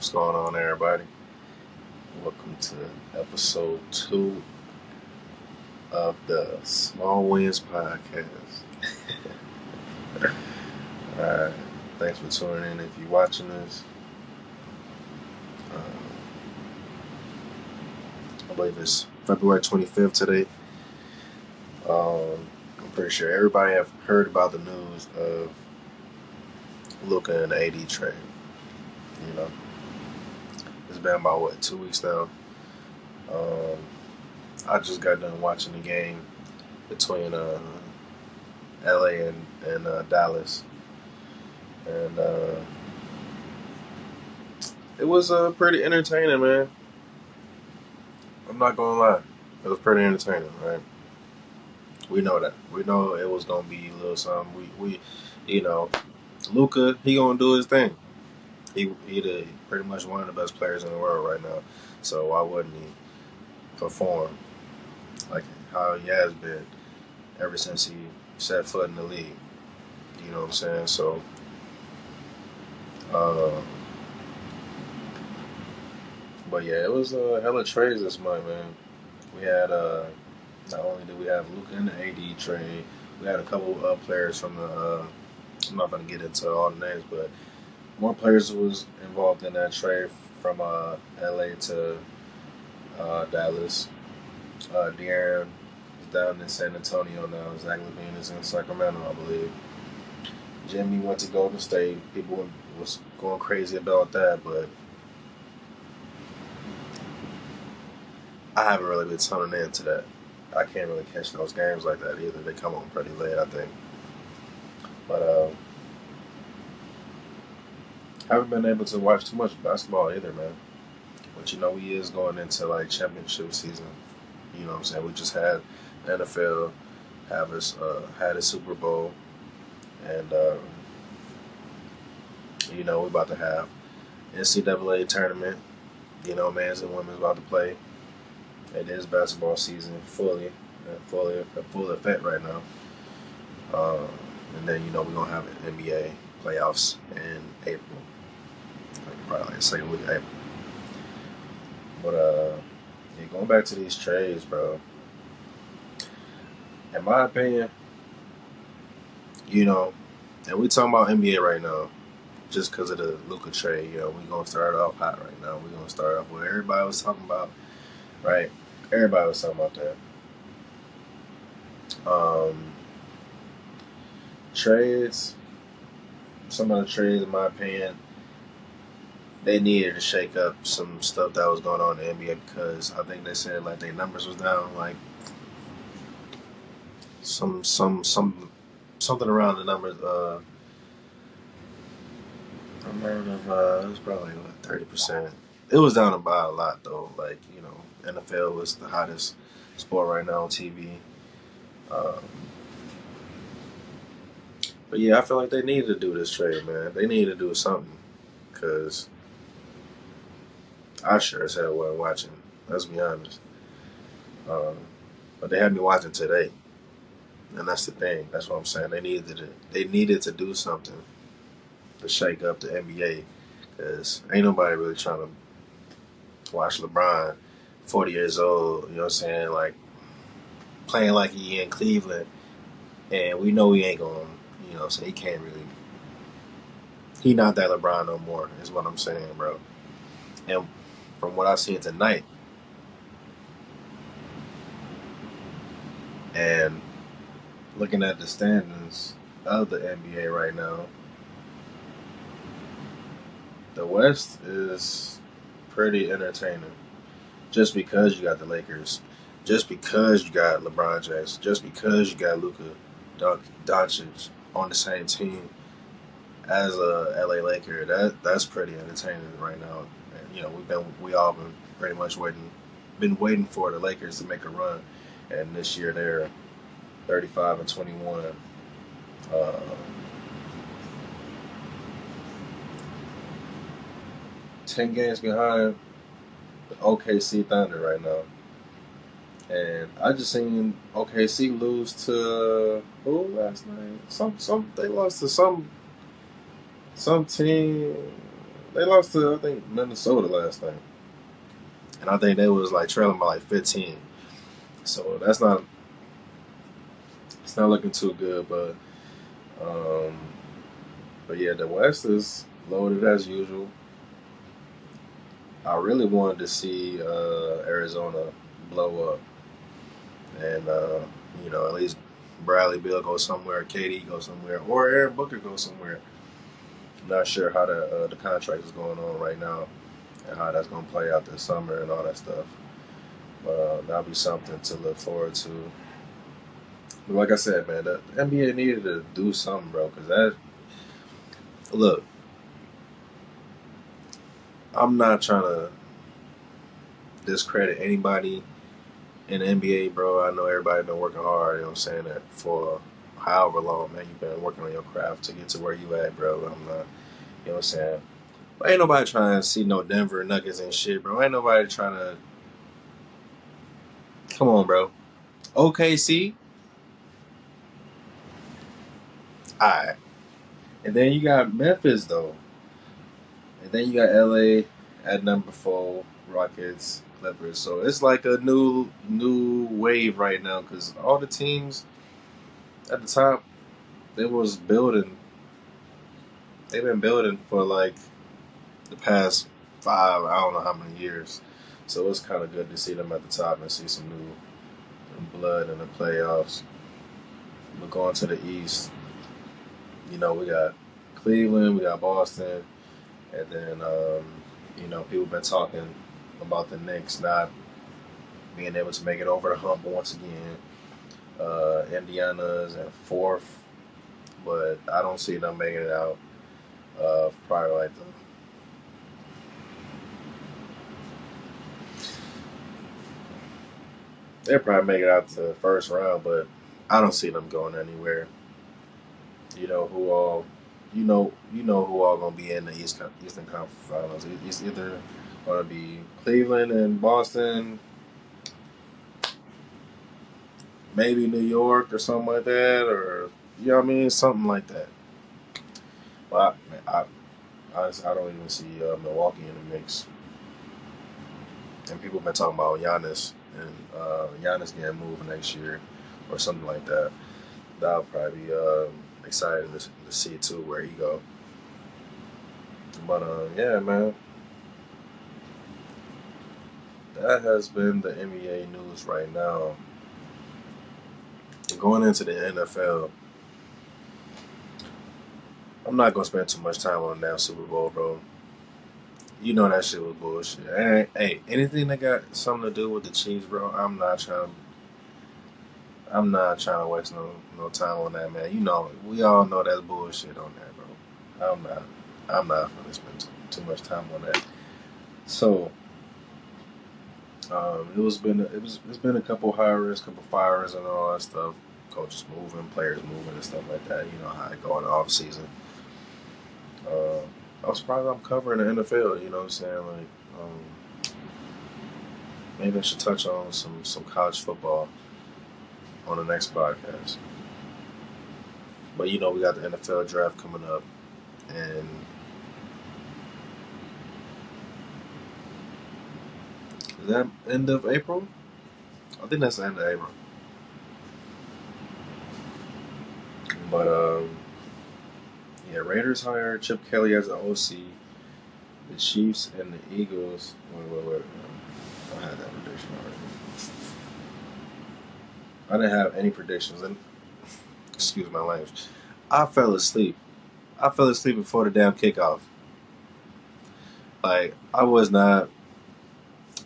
What's going on, everybody? Welcome to episode 2 of the Small Wins Podcast. Alright, thanks for tuning in if you're watching this. I believe it's February 25th today. I'm pretty sure everybody have heard about the news of LUKA and the AD trade. You know, it's been about 2 weeks now. I just got done watching the game between LA and Dallas, and it was pretty entertaining, man. I'm not gonna lie, it was pretty entertaining, right? We know that. We know it was gonna be a little something. We LUKA, he gonna do his thing. He pretty much one of the best players in the world right now. So why wouldn't he perform like how he has been ever since he set foot in the league? You know what I'm saying? So, but yeah, it was hella trades this month, man. We had not only did we have LUKA in the AD trade, we had a couple players from the. I'm not gonna get into all the names, but more players was involved in that trade from LA to Dallas. De'Aaron is down in San Antonio now. Zach LaVine is in Sacramento, I believe. Jimmy went to Golden State. People was going crazy about that, but I haven't really been tuning into that. I can't really catch those games like that either. They come on pretty late, I think. But haven't been able to watch too much basketball either, man. But we is going into like championship season. You know what I'm saying? We just had the NFL had a Super Bowl, and we about to have NCAA tournament. Men's and women's about to play. It is basketball season full effect right now. And then we're gonna have an NBA playoffs in April, probably like the second week of April. But going back to these trades, bro. In my opinion, and we talking about NBA right now, just because of the LUKA trade. We gonna start off hot right now. We gonna start off what everybody was talking about, right? Everybody was talking about that. Trades. Some of the trades, in my opinion, they needed to shake up some stuff that was going on in the NBA because I think they said like their numbers was down like something around the numbers. It was probably like 30%. It was down by a lot though. Like NFL was the hottest sport right now on TV. But yeah, I feel like they needed to do this trade, man. They needed to do something because I sure as hell wasn't watching. Let's be honest. But they had me watching today, and that's the thing. That's what I'm saying. They needed to do something to shake up the NBA because ain't nobody really trying to watch LeBron, 40 years old. You know what I'm saying? Like playing like he in Cleveland, and we know he ain't going. So he can't really. He not that LeBron no more. Is what I'm saying, bro. And from what I seen tonight, and looking at the standings of the NBA right now, the West is pretty entertaining. Just because you got the Lakers, just because you got LeBron James, just because you got Luka Doncic on the same team as a LA Laker, that's pretty entertaining right now. And we all been pretty much waiting for the Lakers to make a run, and this year they're 35-21. 10 games behind the OKC Thunder right now. And I just seen OKC lose to who last night? They lost to some team. They lost to I think Minnesota last night, and I think they was like trailing by like 15. So that's not it's not looking too good, um, but yeah, the West is loaded as usual. I really wanted to see Arizona blow up, and at least Bradley Beal go somewhere, KD go somewhere, or Aaron Booker go somewhere. I'm not sure how the contract is going on right now and how that's going to play out this summer and all that stuff. But that'll be something to look forward to. But like I said, man, the NBA needed to do something, bro. Because look, I'm not trying to discredit anybody in the NBA, bro. I know everybody been working hard. You know what I'm saying, that for however long, man, you've been working on your craft to get to where you at, bro. I'm not, you know what I'm saying. But ain't nobody trying to see no Denver Nuggets and shit, bro. Ain't nobody trying to. Come on, bro. OKC, alright. And then you got Memphis though. And then you got LA at number 4, Rockets, Clippers. So it's like a new wave right now because all the teams at the top they was building. They've been building for like the past 5, I don't know how many years. So it's kind of good to see them at the top and see some new blood in the playoffs. But going to the East, we got Cleveland, we got Boston, and then people been talking about the Knicks not being able to make it over the hump once again. Indiana's at 4th, but I don't see them making it out. Probably like they'll probably make it out to the first round, but I don't see them going anywhere. You know who all, who all gonna be in the Eastern Conference Finals. It's either gonna be Cleveland and Boston, maybe New York or something like that, or something like that. But I don't even see Milwaukee in the mix. And people have been talking about Giannis and Giannis getting moved next year or something like that. That'll probably be exciting to see too where he go. But yeah, man, that has been the NBA news right now. Going into the NFL, I'm not gonna spend too much time on that Super Bowl, bro. You know that shit was bullshit. Hey, anything that got something to do with the Chiefs, bro, I'm not trying to waste no time on that, man. We all know that's bullshit on that, bro. I'm not gonna spend too much time on that. So, it's been a couple hires, couple fires, and all that stuff. Coaches moving, players moving, and stuff like that. You know how it go in the off season. I'm surprised I'm covering the NFL. You know what I'm saying? Like, maybe I should touch on some college football on the next podcast. But we got the NFL draft coming up, and is that end of April? I think that's the end of April. But yeah, Raiders hired Chip Kelly as an OC. The Chiefs and the Eagles. Wait. I had that prediction already. I didn't have any predictions, and excuse my language. I fell asleep. I fell asleep before the damn kickoff. Like I was not.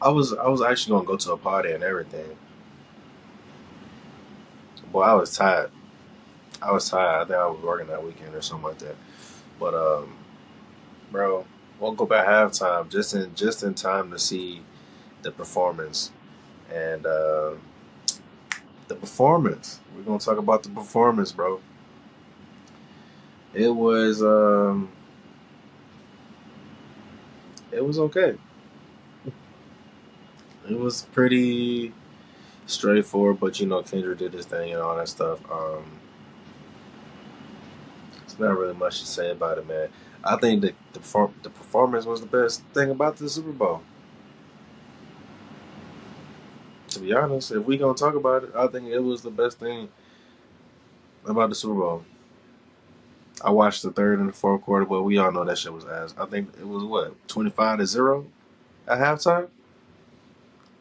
I was actually gonna go to a party and everything. Boy, I was tired. I was tired. I think I was working that weekend or something like that. But bro, woke up at halftime just in time to see the performance and the performance. We're gonna talk about the performance, bro. It was okay. It was pretty straightforward, but Kendrick did his thing and all that stuff. There's not really much to say about it, man. I think the performance was the best thing about the Super Bowl. To be honest, if we gonna talk about it, I think it was the best thing about the Super Bowl. I watched the third and the fourth quarter, but we all know that shit was ass. I think it was what 25-0 at halftime.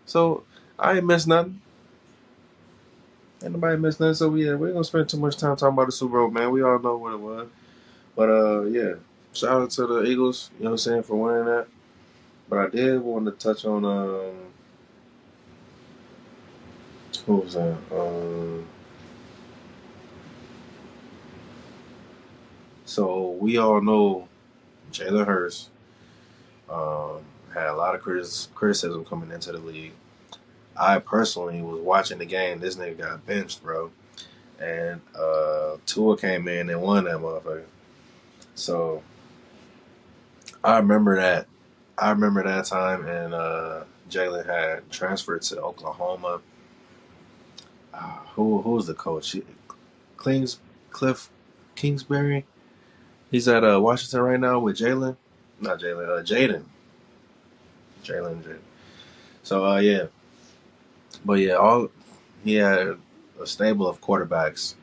So I ain't missed nothing. Ain't nobody missed nothing. So yeah, we ain't gonna spend too much time talking about the Super Bowl, man. We all know what it was. But yeah, shout out to the Eagles. You know what I'm saying for winning that. But I did want to touch on who was that? So we all know Jalen Hurts um, had a lot of criticism coming into the league. I personally was watching the game. This nigga got benched, bro, and Tua came in and won that motherfucker. So I remember that. I remember that time, and Jalen had transferred to Oklahoma. Who was the coach? Klings, Cliff Kingsbury. He's at Washington right now with Jalen. Not Jalen. Jaden. Jalen. So yeah, but yeah, all he had a stable of quarterbacks,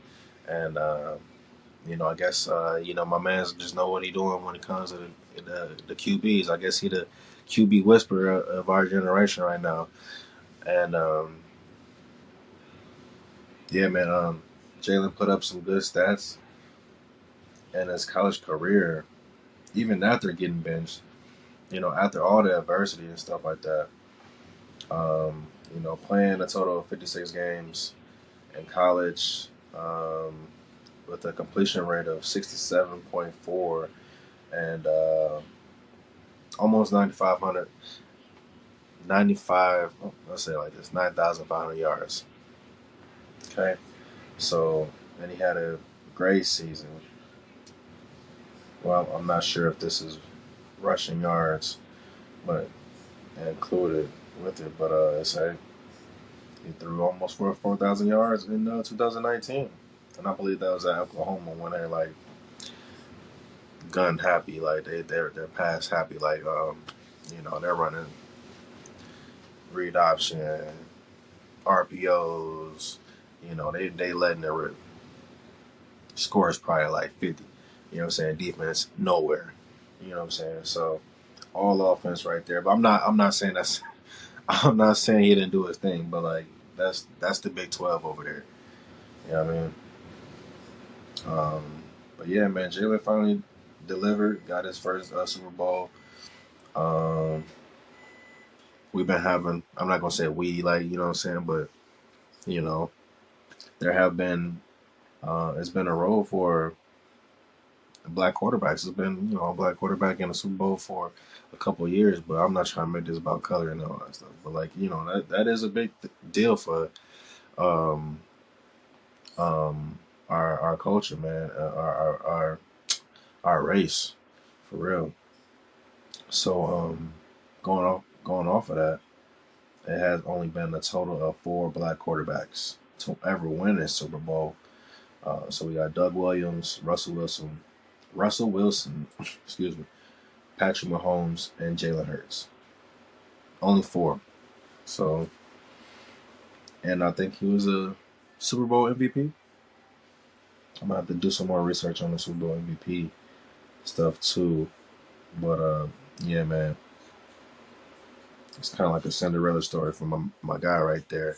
and I guess my man's just know what he doing when it comes to the QBs. I guess he the QB whisperer of our generation right now, and yeah, man, Jalen put up some good stats in his college career, even after getting benched. After all the adversity and stuff like that. Playing a total of 56 games in college with a completion rate of 67.4 and almost 9,500, 95, let's say it like this, 9,500 yards. Okay. So, and he had a great season. Well, I'm not sure if this is rushing yards, but included with it. But it's a he threw almost for 4,000 yards in 2019, and I believe that was at Oklahoma when they're like gun happy, like they're pass happy, like they're running read option, RPOs, they letting it rip. Score is probably like 50. You know what I'm saying? Defense nowhere. You know what I'm saying? So all offense right there. But I'm not saying that's I'm not saying he didn't do his thing, but like that's the Big 12 over there. You know what I mean? Um, but yeah, man, Jalen finally delivered, got his first Super Bowl. Um, we've been having, I'm not gonna say we, like, you know what I'm saying, but you know, there have been it's been a role for black quarterbacks. It's been, a black quarterback in the Super Bowl for a couple of years, but I'm not trying to make this about color and all that stuff. But like, that is a big deal for um our culture, man, our race, for real. So going off of that, it has only been a total of 4 black quarterbacks to ever win a Super Bowl. So we got Doug Williams, Russell Wilson, excuse me, Patrick Mahomes, and Jalen Hurts. Only 4. So, and I think he was a Super Bowl MVP. I'm gonna have to do some more research on the Super Bowl MVP stuff too. But yeah, man, it's kind of like a Cinderella story for my guy right there.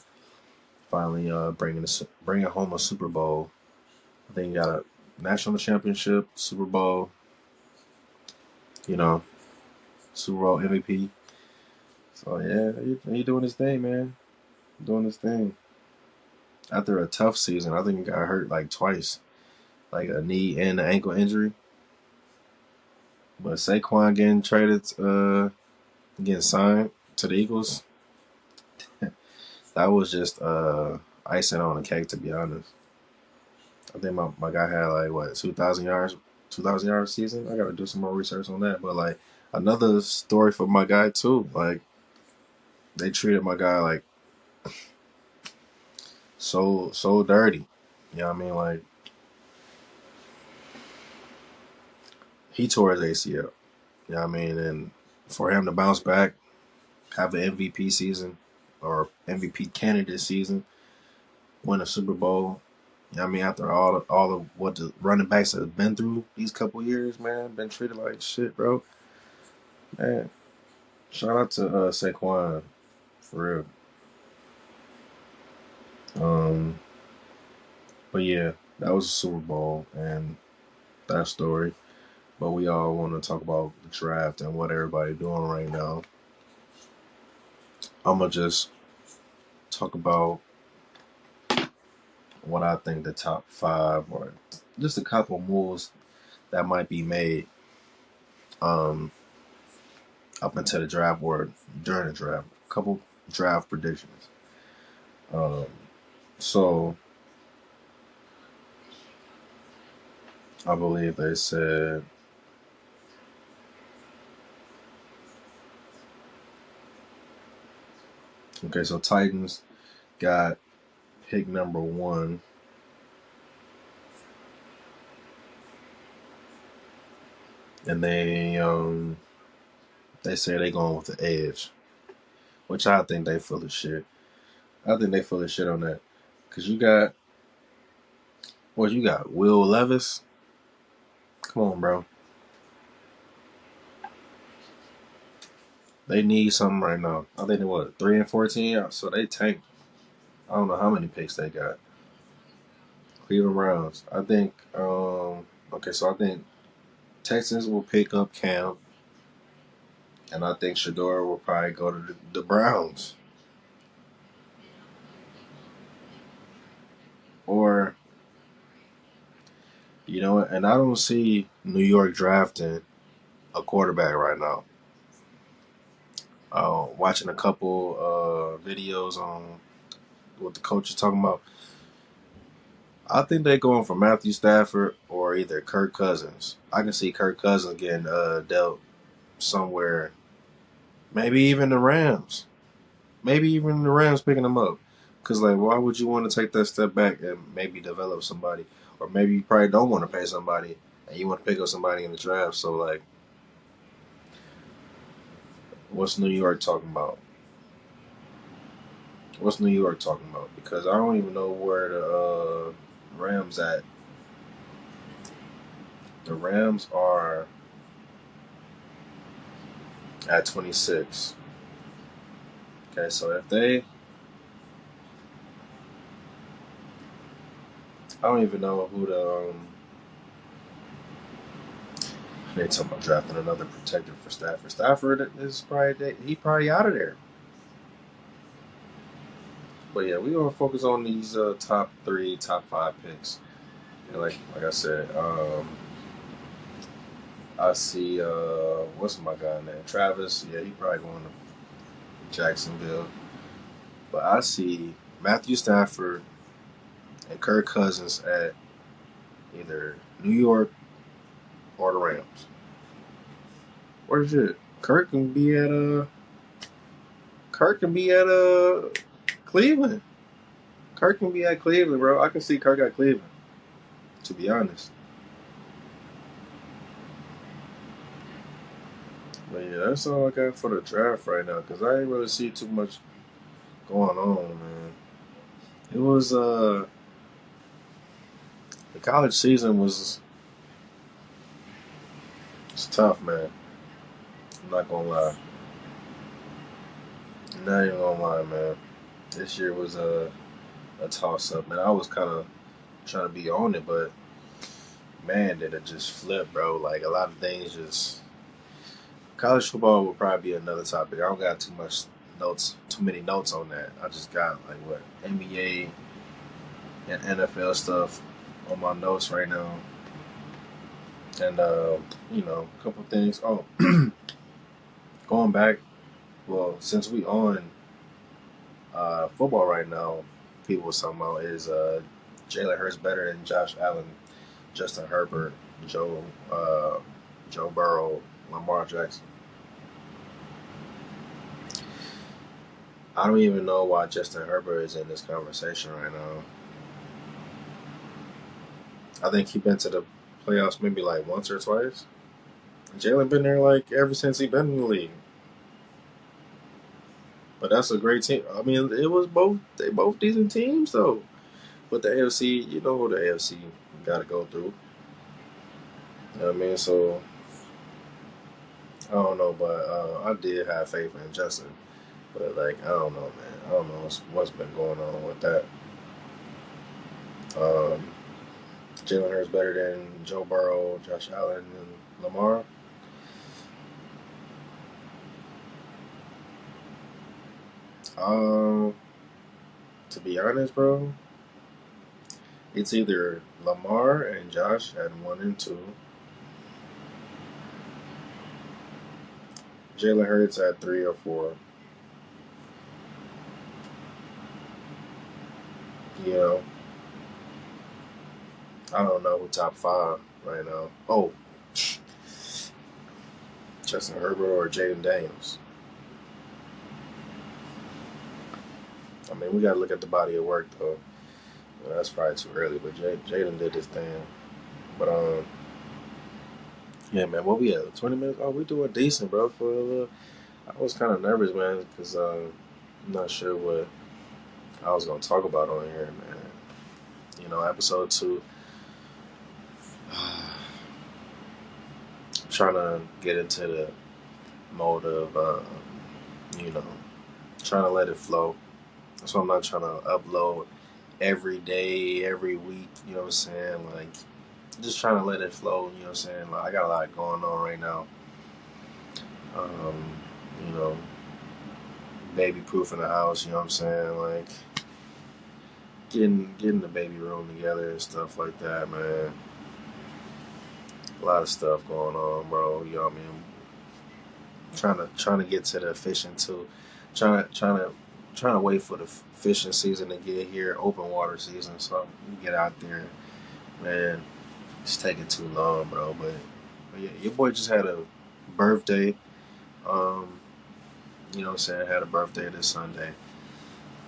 Finally, bringing home a Super Bowl. I think he got a national championship, Super Bowl. You know, Super Bowl MVP. So yeah, he doing his thing, man. Doing his thing. After a tough season, I think he got hurt like twice, like a knee and an ankle injury. But Saquon getting signed to the Eagles, that was just icing on the cake, to be honest. I think my guy had like what 2,000 yards, 2,000 yard season. I got to do some more research on that. But like another story for my guy too. Like they treated my guy like so dirty. You know what I mean? Like he tore his ACL. You know what I mean? And for him to bounce back, have an MVP season or MVP candidate season, win a Super Bowl. You know what I mean? After all of what the running backs have been through these couple years, man, been treated like shit, bro. Man, shout out to Saquon for real. But yeah, that was a Super Bowl and that story. But we all want to talk about the draft and what everybody doing right now. I'm gonna just talk about what I think the top five or just a couple moves that might be made um, up until the draft or during the draft. A couple draft predictions. Um, so I believe they said okay. So Titans got pick number 1. And they say they going with the edge, which I think they full of shit. I think they full of shit on that, cause you got Will Levis. Come on, bro. They need something right now. I think they 3-14, so they tanked. I don't know how many picks they got. Cleveland Browns. I think. Okay, so I think Texans will pick up Cam, and I think Shador will probably go to the Browns. Or you know what? And I don't see New York drafting a quarterback right now. Watching a couple videos on what the coach is talking about. I think they're going for Matthew Stafford or either Kirk Cousins. I can see Kirk Cousins getting dealt somewhere. Maybe even the Rams. Maybe even the Rams picking him up. Because, like, why would you want to take that step back and maybe develop somebody? Or maybe you probably don't want to pay somebody and you want to pick up somebody in the draft. So, like, what's New York talking about? What's New York talking about? Because I don't even know where the Rams at. The Rams are at 26. Okay, so if I don't even know who they talking about drafting another protector for Stafford. Stafford is he probably out of there. But yeah, we gonna focus on these top 3, top 5 picks. And like I said, I see what's my guy name? Travis. Yeah, he probably going to Jacksonville. But I see Matthew Stafford and Kirk Cousins at either New York or the Rams. Where's it? Kirk can be at Cleveland. Kirk can be at Cleveland, bro. I can see Kirk at Cleveland. To be honest. But yeah, that's all I got for the draft right now, because I ain't really see too much going on, man. It was the college season was it's tough, man. I'm not gonna lie. I'm not even gonna lie, man. This year was a toss up, man. I was kind of trying to be on it, but man, did it just flip, bro? Like a lot of things just. College football will probably be another topic. I don't got too many notes on that. I just got like what NBA and NFL stuff on my notes right now, and a couple things. Oh, going back. Well, since we on football right now, people was talking about is Jalen Hurts better than Josh Allen, Justin Herbert, Joe Burrow, Lamar Jackson. I don't even know why Justin Herbert is in this conversation right now. I think he been to the playoffs maybe like once or twice. Jalen been there like ever since he been in the league. But that's a great team. I mean, it was both. They both decent teams though. But the AFC, you know who the AFC got to go through. You know what I mean? So I don't know, but I did have faith in Justin. But like, I don't know, man. I don't know what's been going on with that. Um, Jalen Hurts better than Joe Burrow, Josh Allen, and Lamar. Um, to be honest, bro, it's either Lamar and Josh at 1 and 2, Jalen Hurts at 3 or 4. You know, I don't know who top 5 right now. Oh, Justin Herbert or Jaden Daniels. I mean, we gotta look at the body of work though. Well, that's probably too early, but Jaden did his thing. But yeah, man, what we at? 20 minutes? Oh, we doing decent, bro. For a little, I was kind of nervous, man, because I'm not sure what I was gonna talk about on here, man. You know, episode 2. Trying to get into the mode of, you know, trying to let it flow. So I'm not trying to upload every day, every week. You know what I'm saying? Like, just trying to let it flow. You know what I'm saying? Like, I got a lot going on right now. You know, baby proof in the house. You know what I'm saying? Like, getting the baby room together and stuff like that, man. A lot of stuff going on, bro. You know what I mean? Trying to get to the fishing too. Trying to wait for the fishing season to get here, open water season, so we get out there. Man, it's taking too long, bro. But yeah, your boy just had a birthday. You know what I'm saying? Had a birthday this Sunday.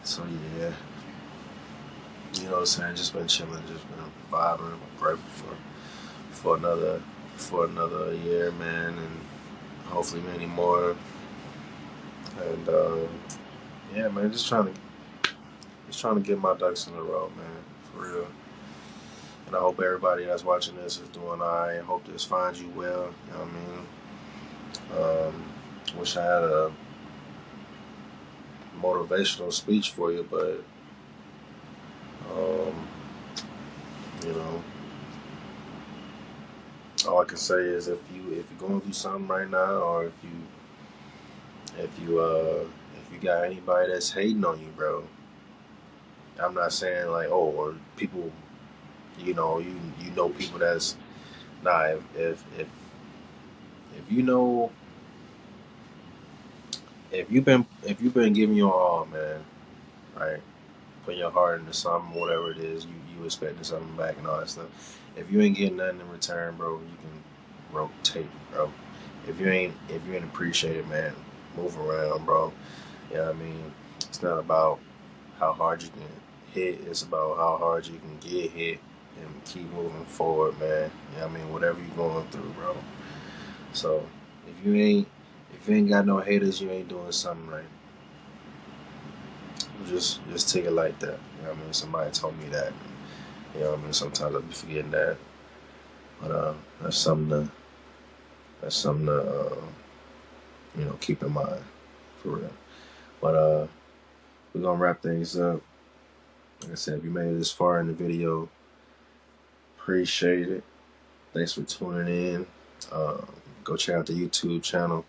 So yeah, you know what I'm saying? Just been chilling, just been vibing. I'm grateful for another year, man, and hopefully many more. And yeah, man, just trying to get my ducks in a row, man, for real. And I hope everybody that's watching this is doing alright. I hope this finds you well. You know what I mean? Wish I had a motivational speech for you, but you know, all I can say is if you're going through something right now, or if you got anybody that's hating on you, bro. I'm not saying like, oh, or people, you know people that's nah. If you know, if you've been giving your all, man, right, putting your heart into something, whatever it is, you expecting something back and all that stuff. If you ain't getting nothing in return, bro, you can rotate, bro. If you ain't appreciate it, man, move around, bro. You know what I mean? It's not about how hard you can hit. It's about how hard you can get hit and keep moving forward, man. You know what I mean? Whatever you're going through, bro. So if you ain't got no haters, you ain't doing something right. Just take it like that. You know what I mean? Somebody told me that. You know what I mean? Sometimes I be forgetting that. But that's something to keep in mind, for real. But we're gonna wrap things up. Like I said, if you made it this far in the video, appreciate it. Thanks for tuning in. Go check out the YouTube channel,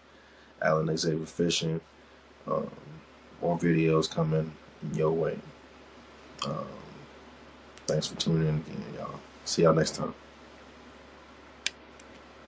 Alan Xavier Fishing. More videos coming your way. Thanks for tuning in again, y'all. See y'all next time.